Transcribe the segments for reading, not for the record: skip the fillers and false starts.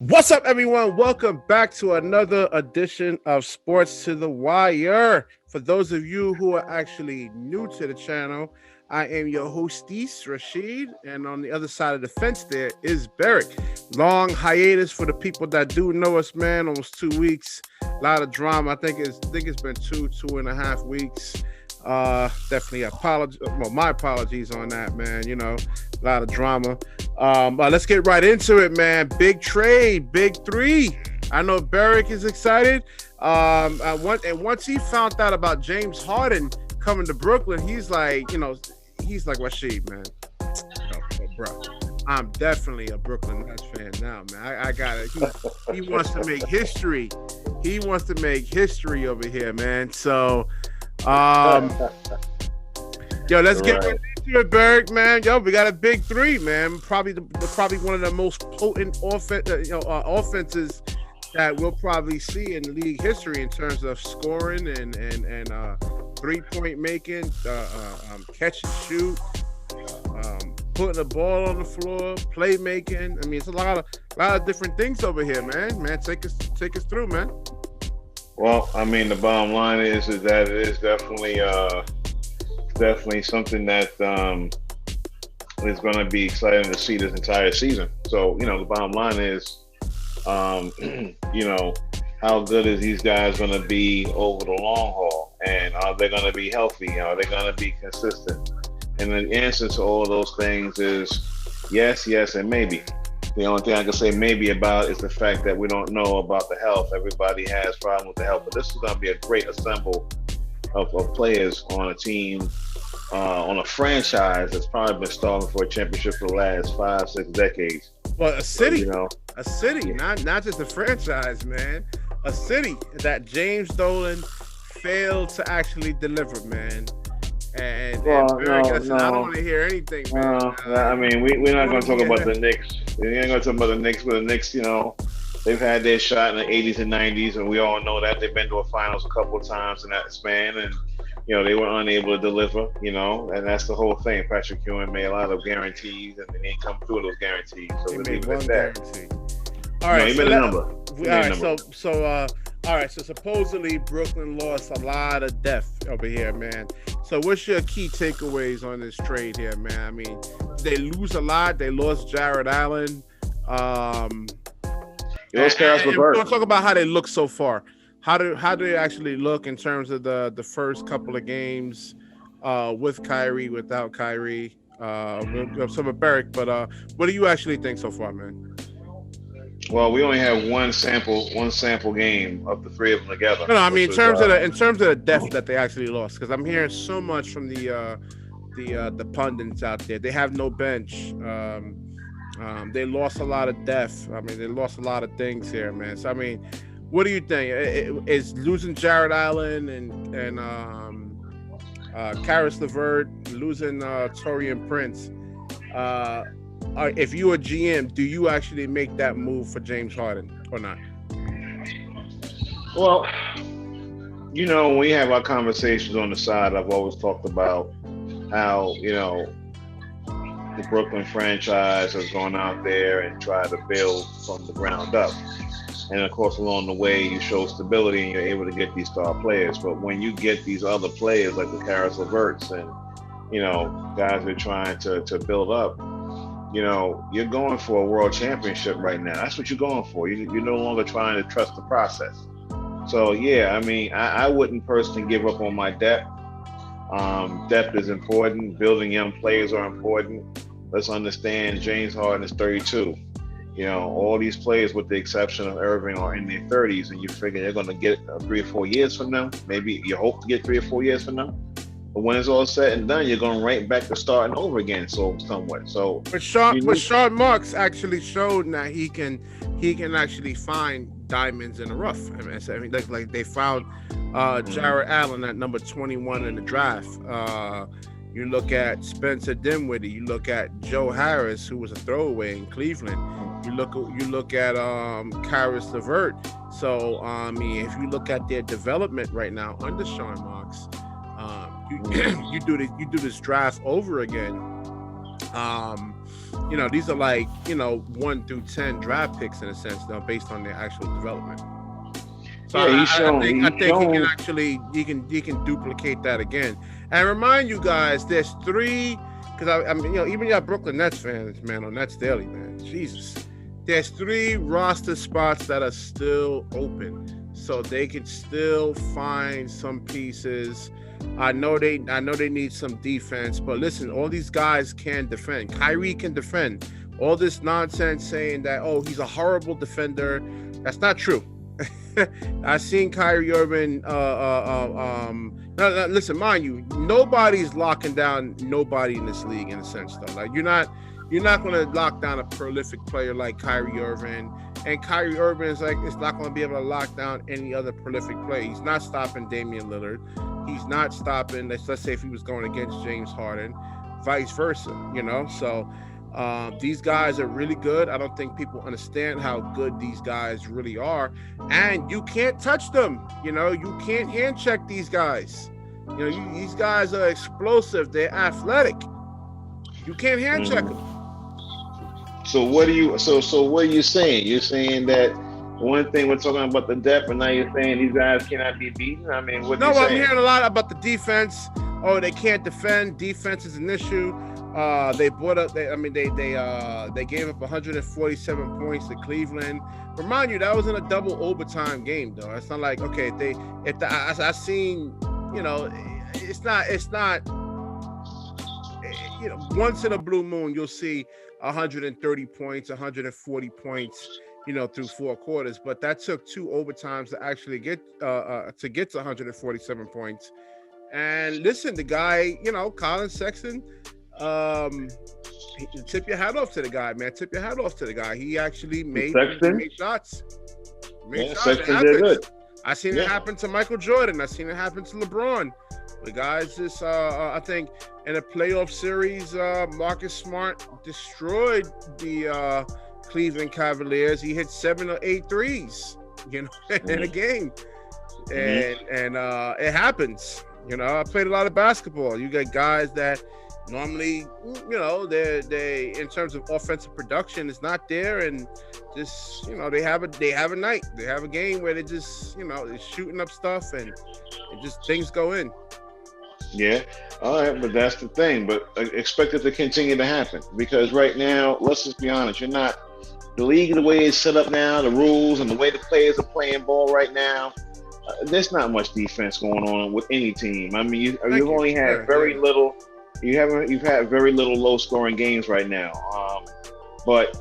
What's up, everyone? Welcome back to another edition of Sports to the Wire. For those of you who are actually new to the channel, I am your hostess, RASHEED, and on the other side of the fence there is Berick. Long hiatus for the people that do know us, man. Almost 2 weeks. A lot of drama. I think it's been 2.5 weeks. Definitely my apologies on that, man. You know, a lot of drama. Let's get right into it, man. Big trade, big three. I know Berick is excited. Once he found out about James Harden coming to Brooklyn, he's like, RASHEED, man. Bro, I'm definitely a Brooklyn Nets fan now, man. I got it. He wants to make history. He wants to make history over here, man. So, let's get right into it, Berick, man. We got a big three, man. Probably one of the most potent offenses that we'll probably see in league history in terms of scoring and 3-point making, catch and shoot, putting the ball on the floor, playmaking. I mean, it's a lot of different things over here, man. Take us through, man. Well, I mean, the bottom line is that it is definitely something that is going to be exciting to see this entire season. So, the bottom line is, how good is these guys going to be over the long haul? And are they going to be healthy? Are they going to be consistent? And the answer to all of those things is yes, and maybe. The only thing I can say maybe about is the fact that we don't know about the health. Everybody has problems with the health, but this is going to be a great assemble of players on a team, on a franchise that's probably been starving for a championship for the last 5-6 decades. Well, a city, not just a franchise, man. A city that James Dolan failed to actually deliver, man. I don't want to hear anything, man. I mean, we're not going to talk about the Knicks. We ain't going to talk about the Knicks, but the Knicks, they've had their shot in the 80s and 90s, and we all know that. They've been to a finals a couple of times in that span, and, they were unable to deliver, and that's the whole thing. Patrick Ewing made a lot of guarantees, and they didn't come through with those guarantees. So he made one guarantee. All right, he made a number. All right, so supposedly Brooklyn lost a lot of depth over here, man. So what's your key takeaways on this trade here, man? I mean, they lose a lot. They lost Jared Allen. We'll talk about how they look so far. How do they actually look in terms of the first couple of games with Kyrie, without Kyrie? Some of Berick, but what do you actually think so far, man? Well, we only have one sample game of the three of them together. No, I mean in terms of the depth that they actually lost, because I'm hearing so much from the pundits out there. They have no bench. They lost a lot of depth. I mean, they lost a lot of things here, man. So I mean, what do you think? Is losing Jared Allen and Karis LeVert, losing Taurean Prince? If you a GM, do you actually make that move for James Harden or not? Well, when we have our conversations on the side, I've always talked about how, the Brooklyn franchise has gone out there and tried to build from the ground up. And of course, along the way, you show stability and you're able to get these star players. But when you get these other players like the Karis LeVerts and, guys that are trying to build up, you're going for a world championship right now. That's what you're going for. You're no longer trying to trust the process. So, yeah, I mean, I wouldn't personally give up on my depth. Depth is important. Building young players are important. Let's understand James Harden is 32. All these players, with the exception of Irving, are in their 30s, and you figure they're going to get 3 or 4 years from now. Maybe you hope to get 3 or 4 years from now. But when it's all said and done, you're going right back to starting over again, somewhat. So, but Sean Marks actually showed that he can actually find diamonds in the rough. I mean, like they found Jared Allen at number 21 in the draft. You look at Spencer Dinwiddie. You look at Joe Harris, who was a throwaway in Cleveland. You look at Karis LeVert. So I mean, if you look at their development right now under Sean Marks, you do this draft over again. these are like 1 through 10 draft picks in a sense, though, based on their actual development. So Yeah, I think he can shown. actually he can duplicate that again. And remind you guys, there's 3 because I mean even y'all Brooklyn Nets fans, man, on Nets Daily, man, Jesus, there's 3 roster spots that are still open, so they can still find some pieces. I know they need some defense, but listen, all these guys can defend. Kyrie can defend. All this nonsense saying that he's a horrible defender, that's not true. I've seen Kyrie Irving. Listen, mind you, nobody's locking down nobody in this league in a sense, though. Like you're not going to lock down a prolific player like Kyrie Irving, and Kyrie Irving is not going to be able to lock down any other prolific player. He's not stopping Damian Lillard. He's not stopping. Let's say if he was going against James Harden, vice versa. So. These guys are really good. I don't think people understand how good these guys really are, and you can't touch them. You can't hand check these guys. These guys are explosive. They're athletic. You can't hand check them. So what are you? So what are you saying? You're saying that one thing we're talking about the depth, and now you're saying these guys cannot be beaten. I mean, what? No, I'm hearing a lot about the defense. Oh, they can't defend. Defense is an issue. They brought up. They gave up 147 points to Cleveland. Remind you, that was in a double overtime game, though. It's not like I seen. It's not. Once in a blue moon, you'll see 130 points, 140 points. Through 4 quarters, but that took 2 overtimes to actually get to 147 points. And listen, the guy, Colin Sexton. Tip your hat off to the guy, man. Tip your hat off to the guy. He actually made shots. Sexton did good. I seen it happen to Michael Jordan. I seen it happen to LeBron. The guys just, I think, in a playoff series, Marcus Smart destroyed the Cleveland Cavaliers. He hit 7 or 8 threes, in a game, and it happens. I played a lot of basketball. You got guys that normally, they in terms of offensive production is not there, and just they have a night, they have a game where they just they're shooting up stuff and just things go in. Yeah, all right, but that's the thing. But expect it to continue to happen because right now, let's just be honest, you're not the league the way it's set up now, the rules and the way the players are playing ball right now. There's not much defense going on with any team. I mean, you've only had very little. You've had very little low scoring games right now. But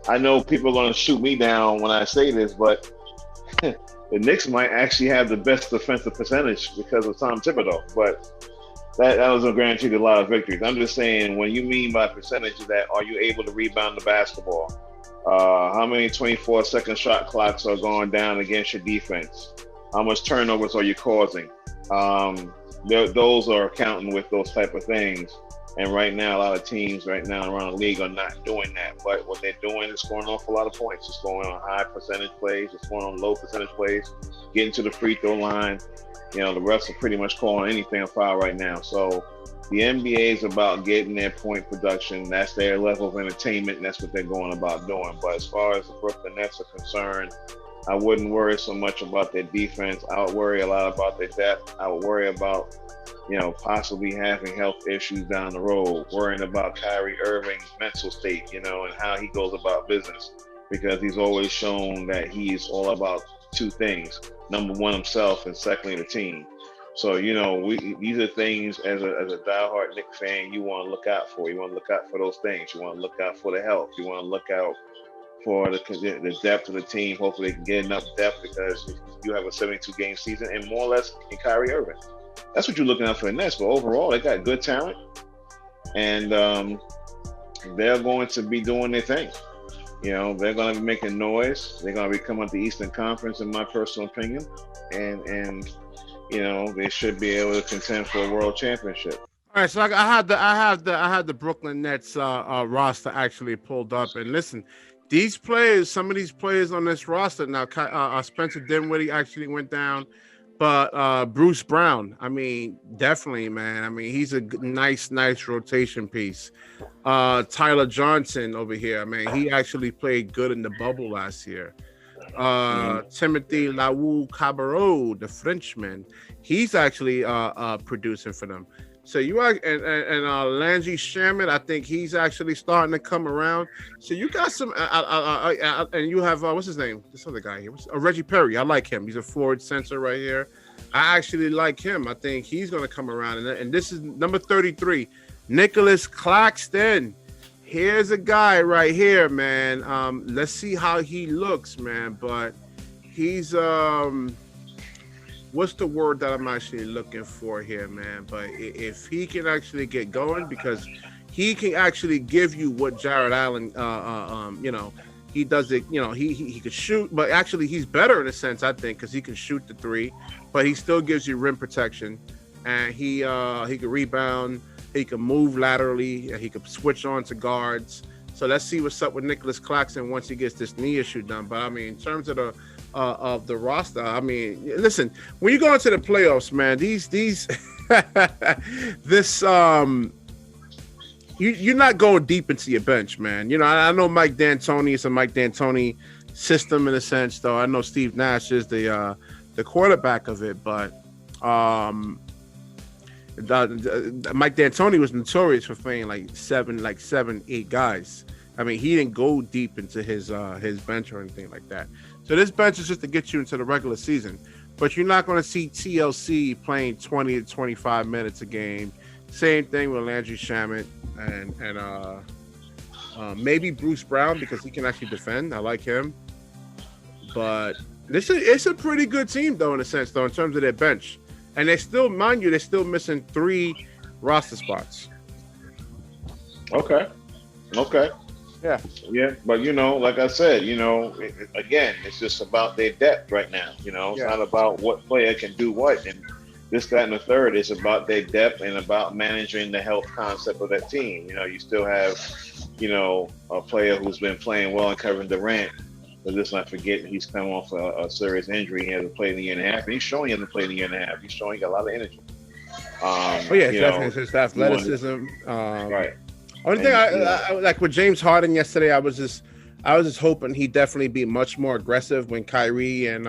I know people are going to shoot me down when I say this, but the Knicks might actually have the best defensive percentage because of Tom Thibodeau. But that doesn't guarantee a lot of victories. I'm just saying, when you mean by percentage, that are you able to rebound the basketball? How many 24-second shot clocks are going down against your defense? How much turnovers are you causing? Those are counting with those type of things. And right now, a lot of teams right now around the league are not doing that. But what they're doing is scoring off a lot of points. It's going on high percentage plays. It's going on low percentage plays. Getting to the free throw line. The refs are pretty much calling anything a foul right now. So the NBA is about getting their point production. That's their level of entertainment, and that's what they're going about doing. But as far as the Brooklyn Nets are concerned, I wouldn't worry so much about their defense. I would worry a lot about their depth. I would worry about, possibly having health issues down the road, worrying about Kyrie Irving's mental state, and how he goes about business, because he's always shown that he's all about 2 things. Number one, himself, and secondly, the team. So, these are things as a diehard Knicks fan you want to look out for. You want to look out for those things. You want to look out for the health. You want to look out for the depth of the team. Hopefully they can get enough depth, because you have a 72-game season and more or less in Kyrie Irving. That's what you're looking at for the Nets. But overall, they got good talent, and they're going to be doing their thing. They're going to be making noise. They're going to be coming up the Eastern Conference, in my personal opinion, and they should be able to contend for a world championship. All right, so I had the Brooklyn Nets roster actually pulled up, and listen, these players, some of these players on this roster now, Spencer Dinwiddie actually went down But Bruce Brown, I mean, definitely, man. I mean, he's a nice rotation piece. Tyler Johnson over here, man, he actually played good in the bubble last year. Timothy Laou Cabarro, the Frenchman, he's actually producing for them. So you are and Landry Shamet, I think he's actually starting to come around. So you got some, and you have what's his name? This other guy here, Reggie Perry. I like him. He's a forward center right here. I actually like him. I think he's going to come around. And this is number 33, Nicholas Claxton. Here's a guy right here, man. Let's see how he looks, man. But he's what's the word that I'm actually looking for here, man? But if he can actually get going, because he can actually give you what Jared Allen, he does it. He could shoot, but actually he's better in a sense, I think, because he can shoot the three, but he still gives you rim protection, and he can rebound, he can move laterally, and he can switch on to guards. So let's see what's up with Nicholas Claxton once he gets this knee issue done. But I mean, in terms of the roster, I mean, listen, when you go into the playoffs, man, you're not going deep into your bench, man. I know Mike D'Antoni is a Mike D'Antoni system in a sense, though. I know Steve Nash is the quarterback of it, but Mike D'Antoni was notorious for playing like seven, 8 guys. I mean, he didn't go deep into his bench or anything like that. So this bench is just to get you into the regular season. But you're not going to see TLC playing 20 to 25 minutes a game. Same thing with Landry Shamet and maybe Bruce Brown, because he can actually defend. I like him. But it's a pretty good team, though, in a sense, though, in terms of their bench. And they're still missing 3 roster spots. Okay. Yeah, but like I said, again, it's just about their depth right now. It's not about what player can do what, and this, that, and the third. It's about their depth and about managing the health concept of that team. You still have, a player who's been playing well in Kevin Durant, but let's not forget he's come off a serious injury. He hasn't played in a year and a half, and he's showing he hasn't played in a year and a half. He's showing he got a lot of energy. Definitely. It's his athleticism. Right. Only thing I like with James Harden yesterday, I was just hoping he'd definitely be much more aggressive when Kyrie and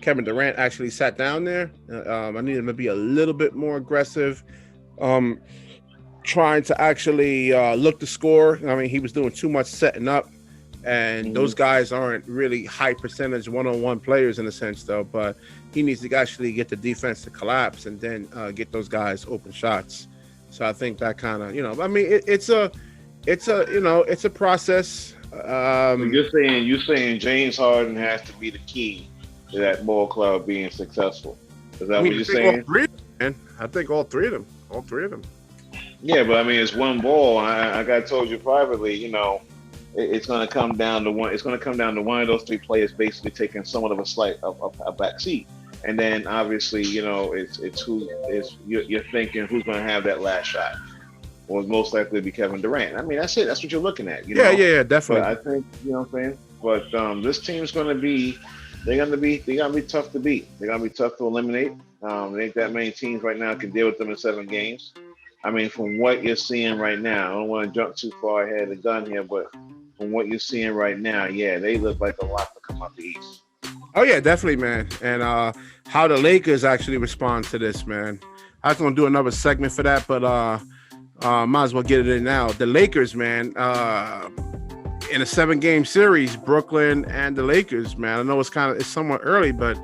Kevin Durant actually sat down there. I need him to be a little bit more aggressive, trying to actually look to score. I mean, he was doing too much setting up, and those guys aren't really high percentage one-on-one players in a sense, though. But he needs to actually get the defense to collapse and then get those guys open shots. So I think that kind of, I mean, it's a process. You're saying James Harden has to be the key to that ball club being successful. Is that what you're saying? I think all three of them. Yeah, but I mean, it's one ball. I told you privately, it's going to come down to one. It's going to come down to one of those 3 players basically taking somewhat of a back seat. And then obviously, it's who is you're thinking who's going to have that last shot. Well, most likely be Kevin Durant. I mean, that's it. That's what you're looking at. Yeah, definitely. But I think what I'm saying. But this team's going to be tough to beat. They're going to be tough to eliminate. There ain't that many teams right now can deal with them in 7 games. I mean, from what you're seeing right now, I don't want to jump too far ahead of the gun here, but from what you're seeing right now, yeah, they look like a lot to come out the East. Oh yeah, definitely, man. And how the Lakers actually respond to this, man. I was gonna do another segment for that, but might as well get it in now. The Lakers, man, in a 7-game series, Brooklyn and the Lakers, man. I know it's somewhat early, but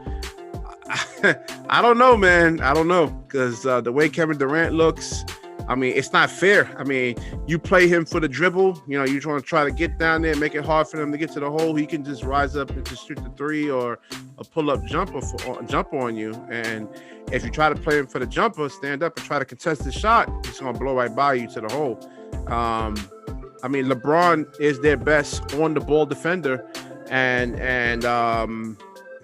I don't know, man. I don't know, because the way Kevin Durant looks, I mean, it's not fair. I mean, you play him for the dribble. You try to get down there, make it hard for him to get to the hole. He can just rise up and just shoot the 3 or a pull-up jump on you. And if you try to play him for the jumper, stand up and try to contest the shot, he's going to blow right by you to the hole. I mean, LeBron is their best on-the-ball defender, and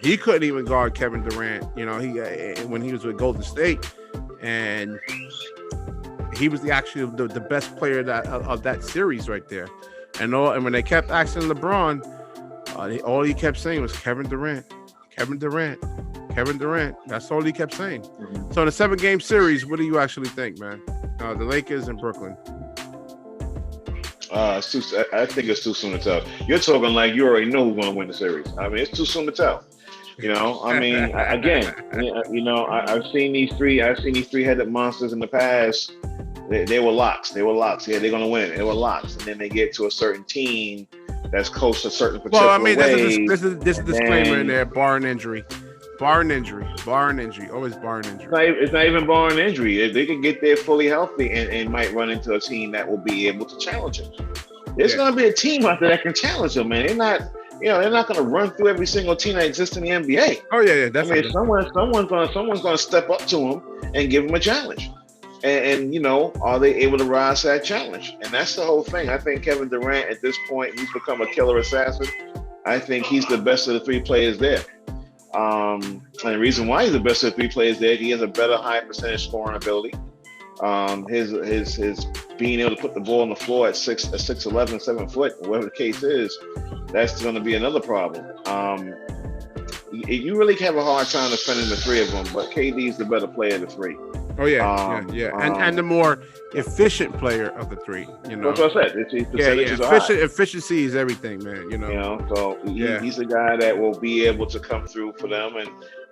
he couldn't even guard Kevin Durant. When he was with Golden State, and he was the best player of that series right there. And when they kept asking LeBron, All he kept saying was Kevin Durant, Kevin Durant, Kevin Durant. That's all he kept saying. Mm-hmm. So in a 7-game series, what do you actually think, man? The Lakers and Brooklyn. I think it's too soon to tell. You're talking like you already know who's going to win the series. I mean, it's too soon to tell. You know, I mean, again, you know, I've seen these three-headed monsters in the past. They were locks. They were locks. Yeah, they're going to win. They were locks, and then they get to a certain team that's close to a certain particular. Well, I mean, way, there's a disclaimer in there: barring injury. Barring injury, always barring injury. It's not even barring injury. If they can get there fully healthy and might run into a team that will be able to challenge them. There's going to be a team out there that can challenge them, man. They're not going to run through every single team that exists in the NBA. Oh yeah, definitely. I mean, someone's going to step up to them and give them a challenge. And you know, are they able to rise to that challenge? And that's the whole thing. I think Kevin Durant at this point, he's become a killer assassin. I think he's the best of the three players there. And the reason why he's the best of the three players there, he has a better high percentage scoring ability. His being able to put the ball on the floor at 6'11", 7 foot, whatever the case is, that's going to be another problem. You really have a hard time defending the three of them, but KD's the better player of the three. Oh yeah, and the more efficient player of the three. You know, that's what I said. Efficiency is everything, man. You know, so he's the guy that will be able to come through for them,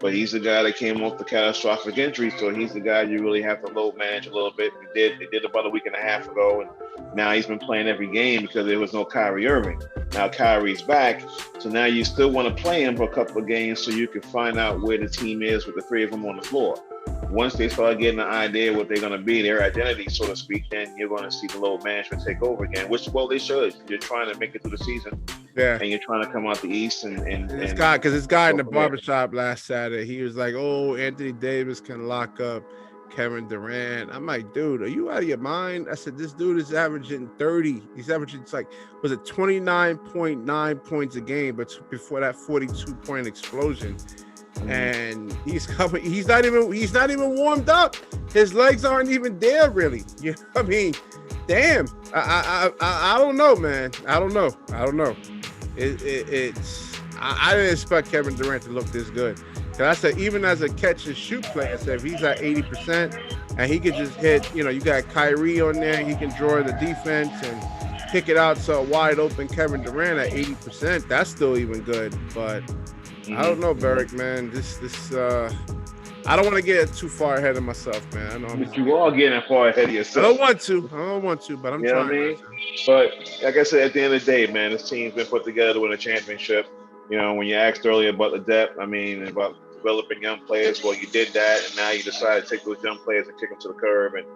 but he's the guy that came off the catastrophic injury, so he's the guy you really have to load manage a little bit. They did about a week and a half ago, and now he's been playing every game because there was no Kyrie Irving. Now Kyrie's back, so now you still want to play him for a couple of games so you can find out where the team is with the three of them on the floor. Once they start getting an idea what they're going to be, their identity, so to speak, then you're going to see the load management take over again, which, well, they should. You're trying to make it through the season. Yeah. And you're trying to come out the East. This guy in the barbershop last Saturday, he was like, oh, Anthony Davis can lock up Kevin Durant. I'm like, dude, are you out of your mind? I said, this dude is averaging 30. He's averaging, was it 29.9 points a game, but before that 42-point explosion. And he's not even warmed up. His legs aren't even there, really. You know what I mean? Damn. I don't know, man. I don't know. I didn't expect Kevin Durant to look this good. Cause I said, even as a catch and shoot player, I said, if he's at 80% and he could just hit, you got Kyrie on there, he can draw the defense and kick it out to a wide open Kevin Durant at 80%. That's still even good, but I don't know, Berick, man. I don't want to get too far ahead of myself, man. I know but you are getting far ahead of yourself. I don't want to, but I'm trying. What I mean? But like I said, at the end of the day, man, this team's been put together to win a championship. When you asked earlier about the depth, about developing young players, well, you did that, and now you decided to take those young players and kick them to the curb and,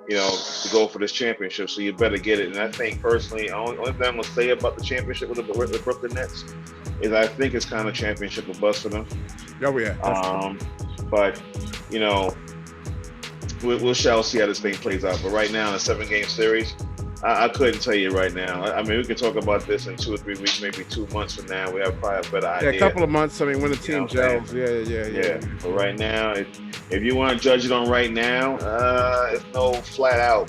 to go for this championship. So you better get it. And I think personally, only thing I'm going to say about the championship with the Brooklyn Nets is I think it's kind of championship or bust for them. Oh, yeah. But, we shall see how this thing plays out. But right now, in a 7-game series, I couldn't tell you right now. We can talk about this in 2 or 3 weeks, maybe 2 months from now. We have probably a better idea. Yeah, a couple of months. When the team gels. Yeah. But right now, if you want to judge it on right now, it's no flat out.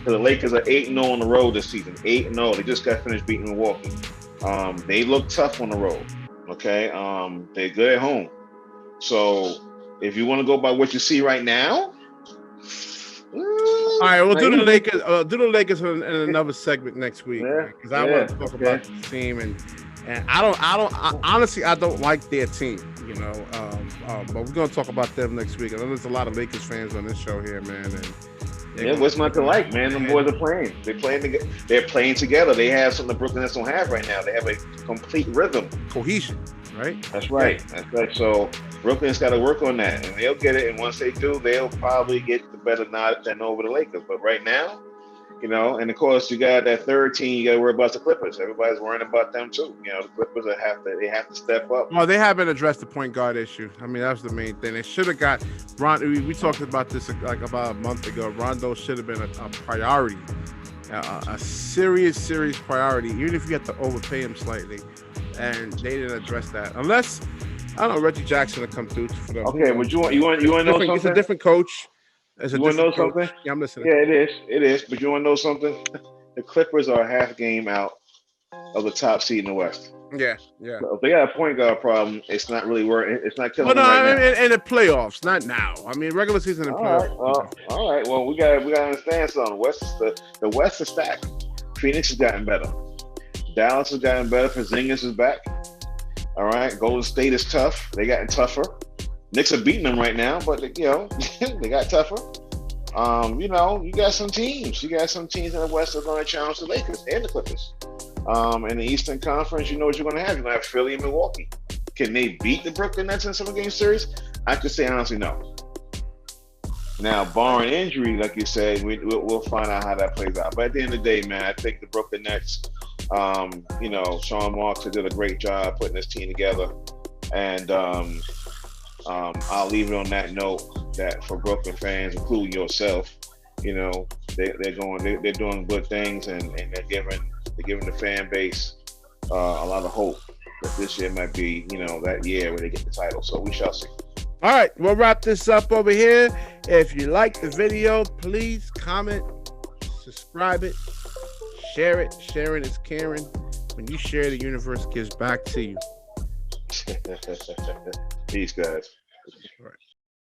The Lakers are 8-0 on the road this season. 8-0. They just got finished beating Milwaukee. They look tough on the road. Okay. They're good at home. So if you want to go by what you see right now. All right, we'll do the Lakers. Do the Lakers in another segment next week because I want to talk about the team and honestly I don't like their team, but we're gonna talk about them next week. I know there's a lot of Lakers fans on this show here, man. And what's not to like, man? The boys are playing. They're playing together. They have something the Brooklyn Nets don't have right now. They have a complete rhythm, cohesion. Right. That's right. That's right. So Brooklyn's got to work on that, and they'll get it. And once they do, they'll probably get the better nod than over the Lakers. But right now, and of course you got that third team. You got to worry about the Clippers. Everybody's worrying about them too. The Clippers have to step up. Well, they haven't addressed the point guard issue. That was the main thing. They should have got Rondo. We talked about this about a month ago. Rondo should have been a priority, a serious priority, even if you have to overpay him slightly. And they didn't address that unless I don't know Reggie Jackson will come through for them. Okay, but you want to know something? It's a different coach. You want to know something? Yeah, I'm listening. Yeah, it is. But you want to know something? The Clippers are a half game out of the top seed in the West. Yeah, yeah. If they got a point guard problem, it's not really working. It's not killing Well, no, them right I now. mean in the playoffs, not now. I mean regular season and All right, playoffs. all right. Well, we got to understand something. The West is stacked. Phoenix has gotten better. Dallas has gotten better. Porzingis is back. All right. Golden State is tough. They gotten tougher. Knicks are beating them right now, but they got tougher. You got some teams. You got some teams in the West that are going to challenge the Lakers and the Clippers. In the Eastern Conference, you know what you're going to have. You're going to have Philly and Milwaukee. Can they beat the Brooklyn Nets in a 7-game series? I could say honestly no. Now, barring injury, like you said, we'll find out how that plays out. But at the end of the day, man, I think the Brooklyn Nets, Sean Marks did a great job putting this team together. And I'll leave it on that note that for Brooklyn fans, including yourself, they're doing good things, and they're giving the fan base a lot of hope that this year might be, that year where they get the title. So we shall see. All right, we'll wrap this up over here. If you like the video, please comment, subscribe it, share it. Sharing is caring. When you share, the universe gives back to you. Peace, guys. All right.